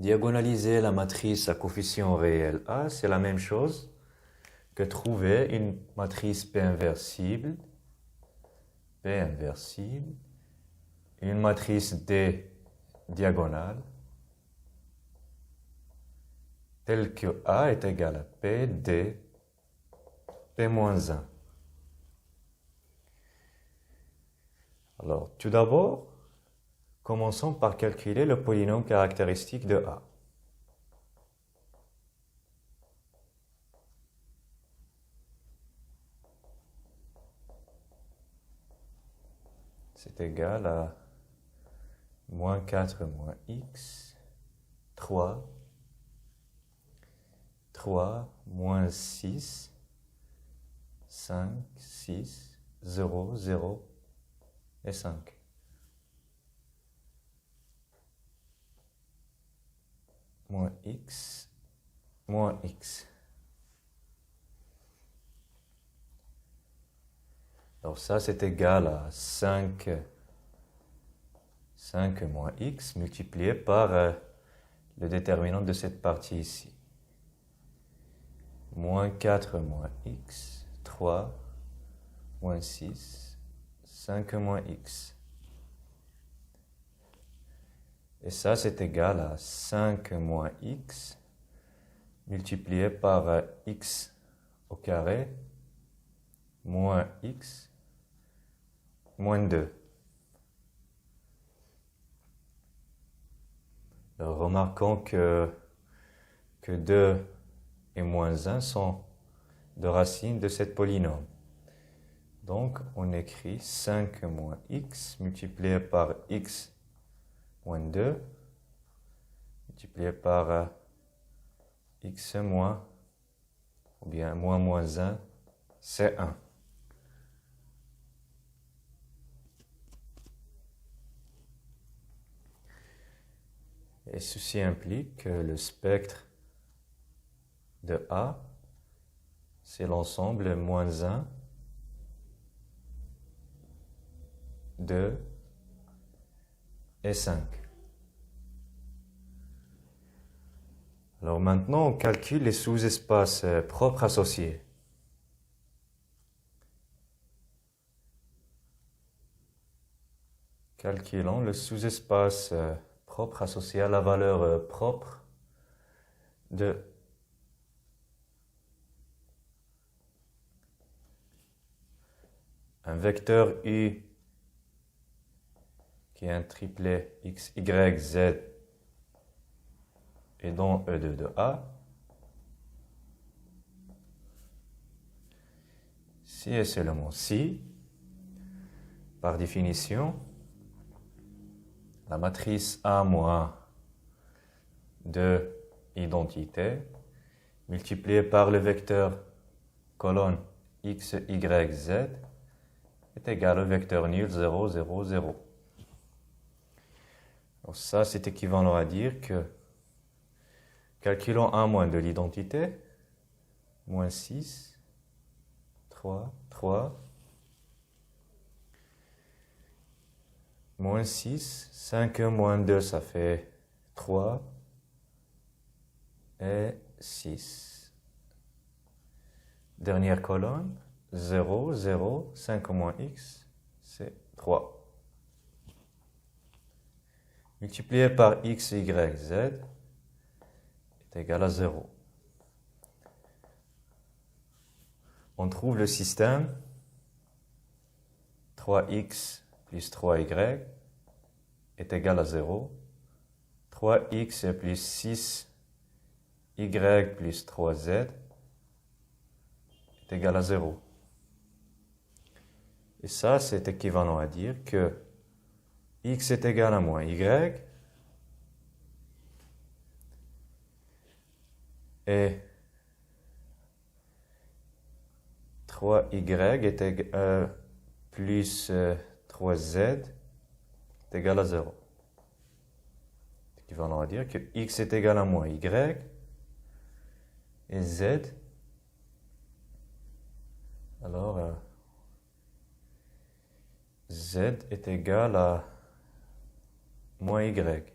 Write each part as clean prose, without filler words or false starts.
Diagonaliser la matrice à coefficient réel A, c'est la même chose que trouver une matrice P inversible, une matrice D diagonale, telle que A est égal à P, D, P-1. Alors, tout d'abord, commençons par calculer le polynôme caractéristique de A. C'est égal à moins 4 moins x, 3, moins 6, 5, 6, 0, 0 et 5. Moins x, moins x. Alors ça, c'est égal à 5 moins x multiplié par le déterminant de cette partie ici. Moins 4 moins x, 3, moins 6, 5 moins x. Et ça, c'est égal à 5 moins x multiplié par x au carré moins x moins 2. Alors, remarquons que 2 et moins 1 sont de racines de cette polynôme. Donc, on écrit 5 moins x multiplié par x moins 2 multiplié par x moins, ou bien moins 1, c'est 1. Et ceci implique que le spectre de A, c'est l'ensemble moins 1, 2 et 5. Alors maintenant, on calcule les sous-espaces propres associés. Calculons le sous-espace propre associé à la valeur propre de un vecteur U qui est un triplet x, y, z et dont E2 de A. Si et seulement si, par définition, la matrice A moins de identité multipliée par le vecteur colonne x, y, z est égal au vecteur nul 0, 0, 0. Alors ça, c'est équivalent à dire que calculons A moins de l'identité, moins 6, 3, 3, moins 6, 5 moins 2, ça fait 3 et 6. Dernière colonne, 0, 0, 5 moins x, c'est 3. Multiplié par x, y, z est égal à 0. On trouve le système 3x plus 3y est égal à 0. 3x plus 6y plus 3z est égal à 0. Et ça, c'est équivalent à dire que x est égal à moins y et 3y est égal, plus 3z est égal à 0. C'est équivalent à dire que x est égal à moins y et z, alors z est égal à moins y.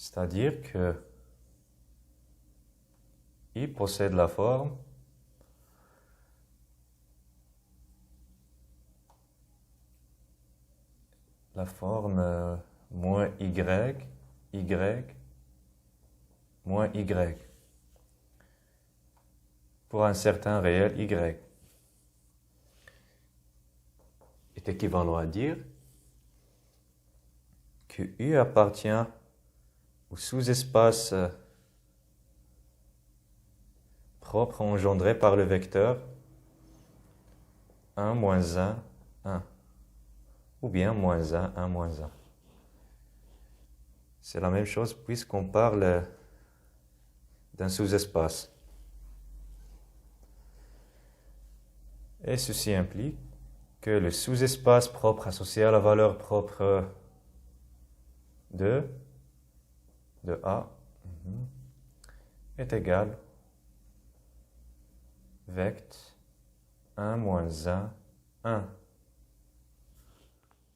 C'est-à-dire que I possède la forme moins y moins y pour un certain réel y est équivalent à dire que U appartient au sous-espace propre engendré par le vecteur 1, moins 1, 1. Ou bien moins 1, 1, moins 1. C'est la même chose puisqu'on parle d'un sous-espace. Et ceci implique que le sous-espace propre associé à la valeur propre de A est égal vect 1 moins 1, 1.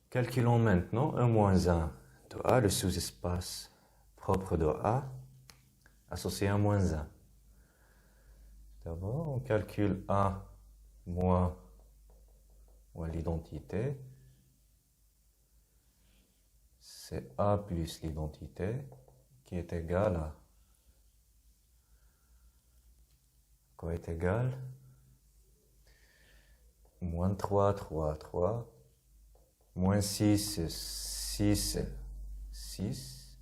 Calculons maintenant 1 moins 1 de A, le sous-espace propre de A, associé à moins 1. D'abord, on calcule A moins l'identité. C'est A plus l'identité qui est égal à quoi est égal moins 3, 3, 3, moins 6, 6, 6,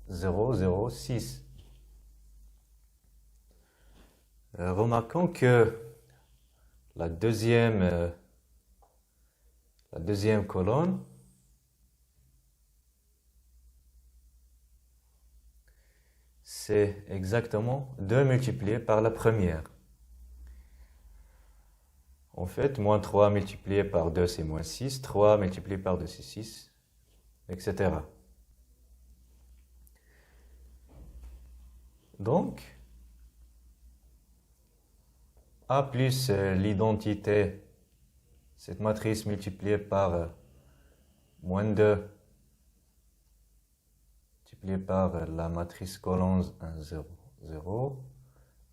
0, 0, 6. Remarquons que la deuxième colonne c'est exactement 2 multiplié par la première. En fait, moins 3 multiplié par 2, c'est moins 6. 3 multiplié par 2, c'est 6, etc. Donc, A plus l'identité, cette matrice multipliée par moins 2, multipliée par la matrice colonne 1, 0, 0,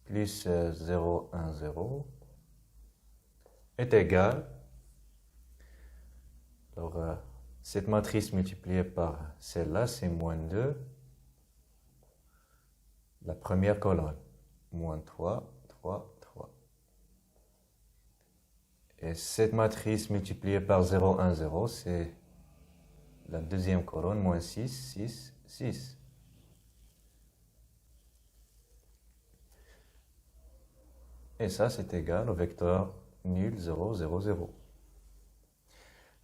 plus 0, 1, 0, est égal. Alors, cette matrice multipliée par celle-là, c'est moins 2. La première colonne, moins 3, 3, 3. Et cette matrice multipliée par 0, 1, 0, c'est la deuxième colonne, moins 6, 6, 6. Et ça, c'est égal au vecteur nul, 0, 0, 0.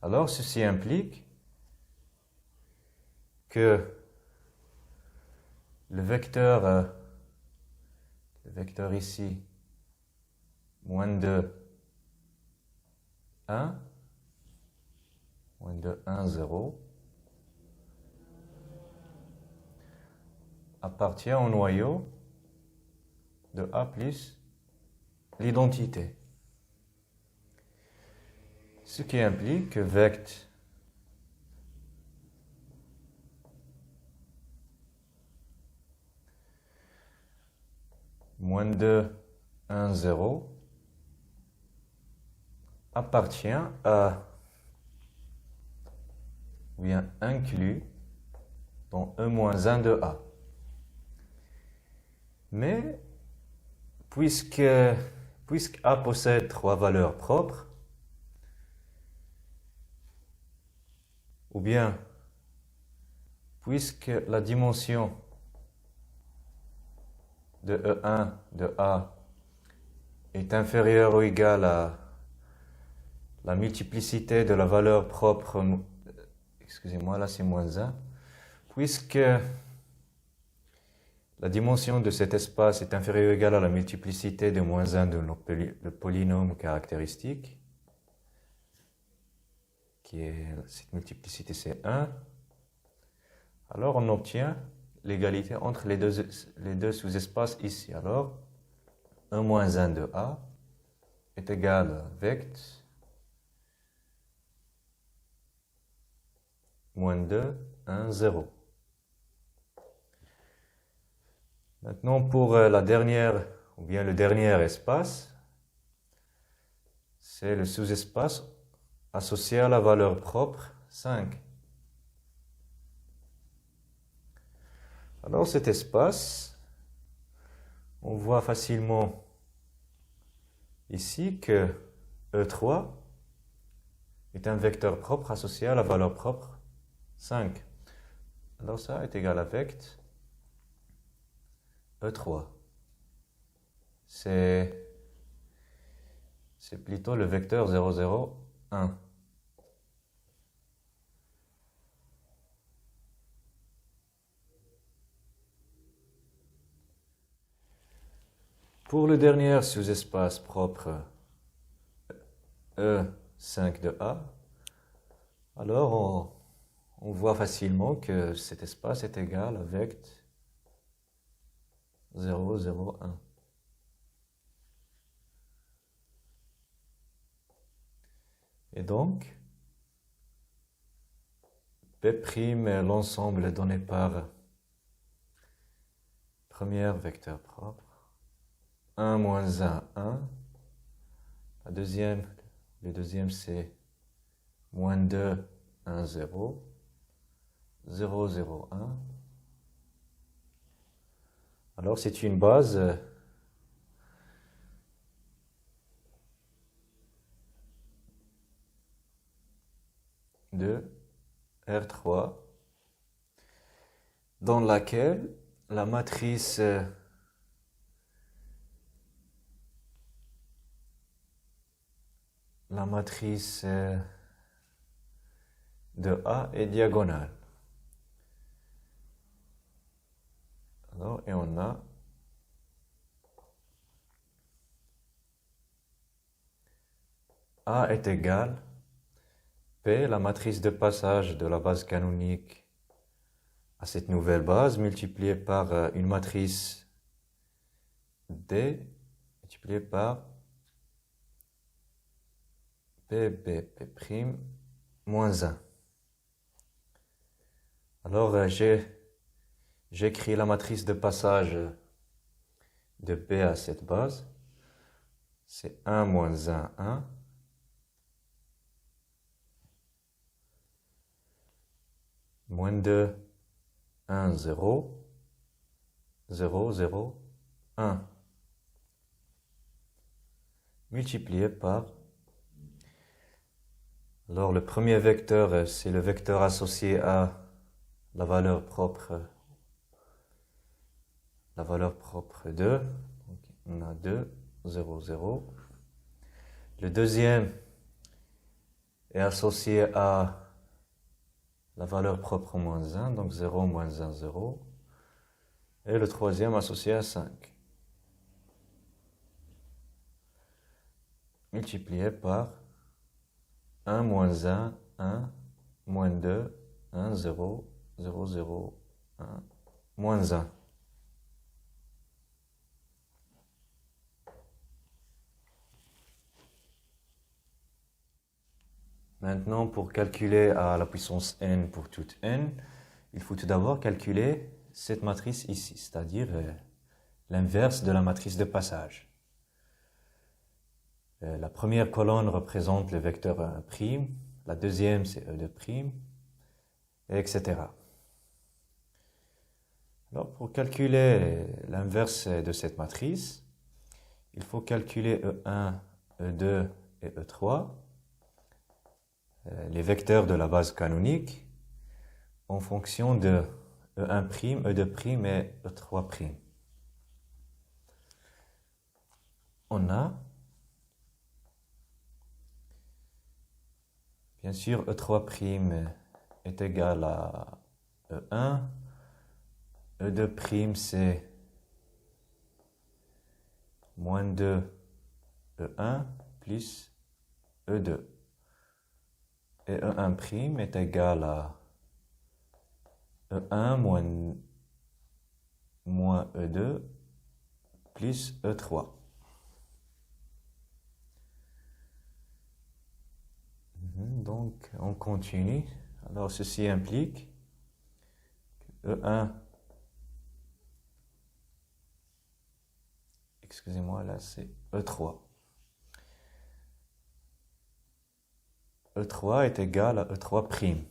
Alors, ceci implique que le vecteur ici, moins 2, 1, moins 2, 1, 0, appartient au noyau de A plus l'identité. Ce qui implique que vect moins 2, 1, 0 appartient à, ou bien inclus dans E moins 1 de A. Mais, puisque A possède 3 valeurs propres, ou bien, puisque la dimension de E1 de A est inférieure ou égale à la multiplicité de la valeur propre, excusez-moi, là c'est moins 1, puisque la dimension de cet espace est inférieure ou égale à la multiplicité de moins 1 de le polynôme caractéristique, cette multiplicité c'est 1, alors on obtient l'égalité entre les deux sous-espaces ici. Alors, 1 moins 1 de A est égal à vect moins 2, 1, 0. Maintenant, pour la dernière, ou bien le dernier espace, c'est le sous-espace associé à la valeur propre 5. Alors cet espace, on voit facilement ici que E3 est un vecteur propre associé à la valeur propre 5. Alors ça est égal avec E3. C'est plutôt le vecteur 0, 0, 1. Pour le dernier sous-espace propre E5 de A, alors on voit facilement que cet espace est égal avec 0, 0, 1. Et donc, P' est l'ensemble donné par premier vecteur propre. 1 moins 1, 1. Le deuxième c'est moins 2, 1, 0. 0, 0, 1. Alors c'est une base de R3 dans laquelle la matrice de A est diagonale. Alors, et on a A est égal P, la matrice de passage de la base canonique à cette nouvelle base, multipliée par une matrice D, multipliée par P' moins 1. Alors, j'écris la matrice de passage de P à cette base. C'est 1 moins 1, 1. Moins 2, 1, 0. 0, 0, 1. Multiplié par... Alors, le premier vecteur, c'est le vecteur associé à la valeur propre 2. Donc, on a 2, 0, 0. Le deuxième est associé à la valeur propre moins 1, donc 0, moins 1, 0. Et le troisième associé à 5. Multiplié par 1, moins 1, 1, moins 2, 1, 0, 0, 0, 1, moins 1. Maintenant, pour calculer à la puissance n pour toute n, il faut tout d'abord calculer cette matrice ici, c'est-à-dire l'inverse de la matrice de passage. La première colonne représente le vecteur 1', la deuxième c'est E2', etc. Alors, pour calculer l'inverse de cette matrice, il faut calculer E1, E2 et E3, les vecteurs de la base canonique, en fonction de E1', E2' et E3'. On a, bien sûr, E3' est égal à E1, E2' c'est moins 2 E1 plus E2. Et E1' est égal à E1 moins E2 plus E3. Donc, on continue. Alors, ceci implique que E1 excusez-moi, là c'est E3. E3 est égal à E3'.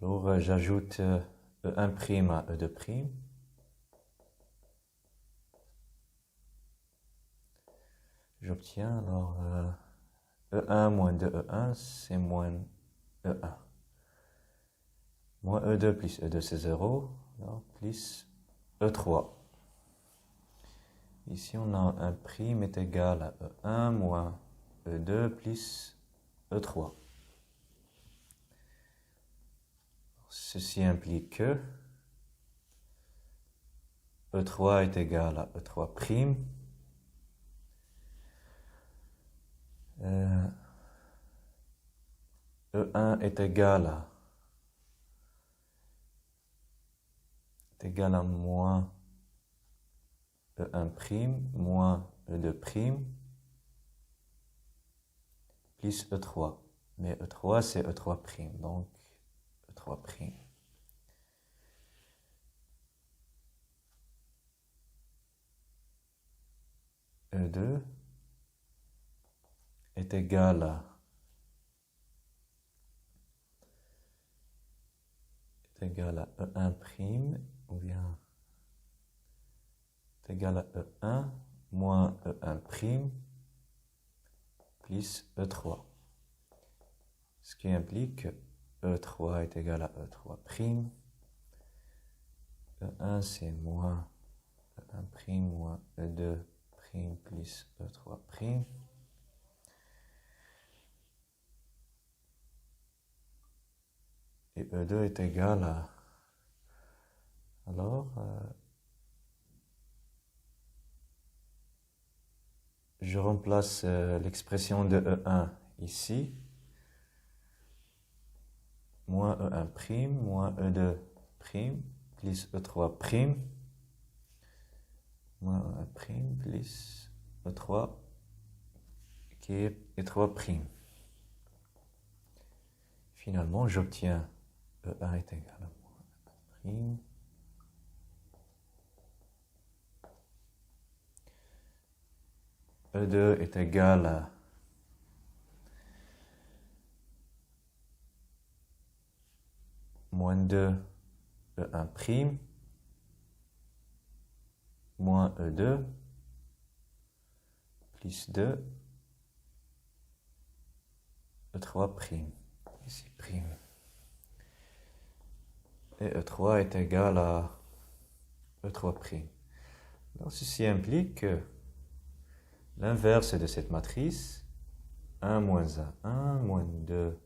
Alors j'ajoute E1' à E2'. J'obtiens alors E1 moins 2E1, c'est moins E1. Moins E2 plus E2, c'est 0. Alors, plus E3. Ici, on a un prime est égal à E1 moins E2 plus E3. Ceci implique que E3 est égal à E3'. E1 est égal à moins E1' moins E2' plus E3. Mais E3 c'est E3', donc E3'. E2 est égal à E1' ou bien est égal à E1 moins E1' plus E3. Ce qui implique que E3 est égal à E3'. E1 c'est moins E1' moins E2' plus E3'. Et E2 est égal à... Alors, je remplace l'expression de E1 ici. Moins E1' moins E2' plus E3'. Moins E1' plus E3 qui est E3'. Finalement, j'obtiens E1 est égal à moins E1'. E2 est égal à moins 2 E1' moins E2 plus 2 E3'. Ici, prime. Et E3 est égal à E3'. Alors, ceci implique que l'inverse de cette matrice, 1 moins 1, 1 moins 2,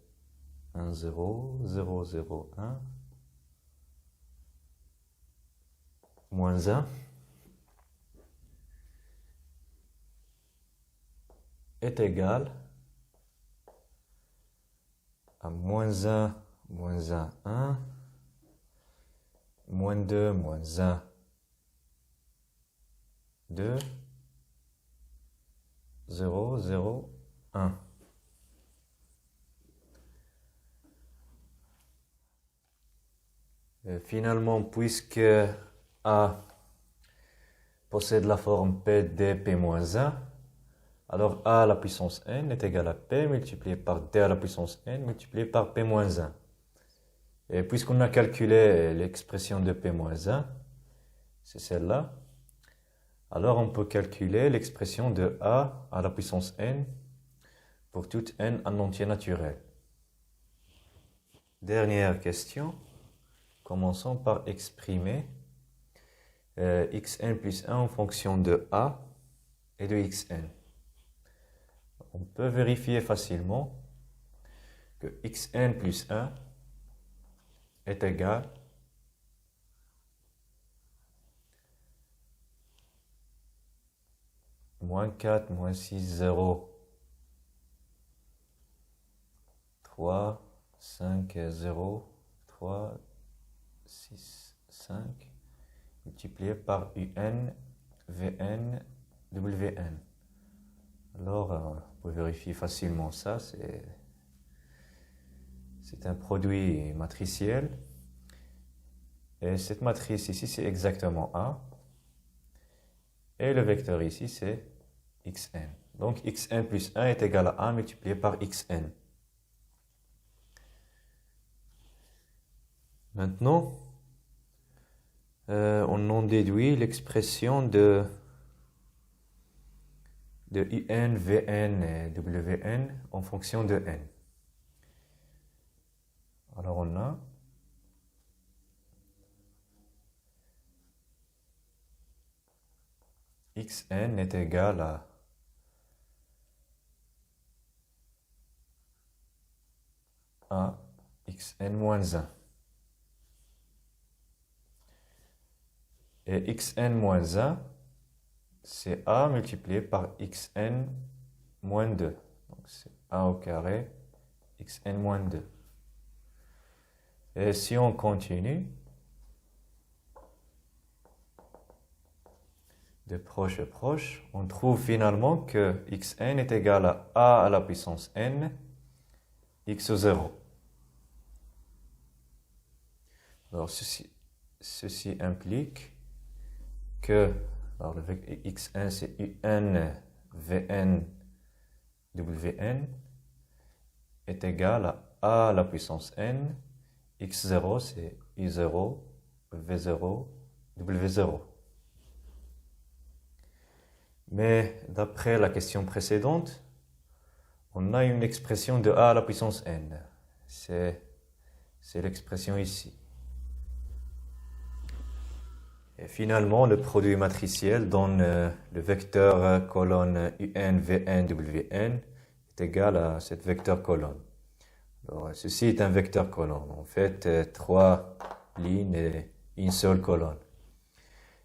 1, 0, 0, 0, 1, moins 1, est égal à moins 1, moins 1, 1, moins 2, moins 1, 2, 0, 0, 1. Et finalement, puisque A possède la forme P d P-1, alors A à la puissance n est égal à P multiplié par D à la puissance n multiplié par P-1. Et puisqu'on a calculé l'expression de P-1, c'est celle-là, alors on peut calculer l'expression de A à la puissance n pour toute n en entier naturel. Dernière question. Commençons par exprimer xn plus 1 en fonction de A et de xn. On peut vérifier facilement que xn plus 1 est égal à moins 4, moins 6, 0, 3, 5, 0, 3, 6, 5, multiplié par UN, Vn, Wn. Alors, on peut vérifier facilement ça, c'est un produit matriciel. Et cette matrice ici, c'est exactement A. Et le vecteur ici, c'est xn. Donc xn plus 1 est égal à A multiplié par xn. Maintenant, on en déduit l'expression de un, vn et wn en fonction de n. Alors on a xn est égal à xn moins 1. Et xn moins 1, c'est a multiplié par xn moins 2. Donc c'est a au carré xn moins 2. Et si on continue, de proche à proche, on trouve finalement que xn est égal à a à la puissance n, x au 0. Alors ceci implique que alors le xn c'est un vn wn est égal à a à la puissance n, x0 c'est u0, v0, w0. Mais d'après la question précédente, on a une expression de a à la puissance n. C'est l'expression ici. Et finalement, le produit matriciel donne le vecteur colonne un, vn, wn est égal à cette vecteur colonne. Alors, ceci est un vecteur colonne. En fait, 3 lignes et une seule colonne.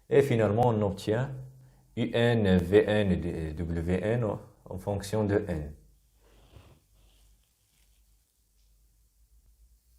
Et finalement, on obtient un, vn et wn en fonction de n.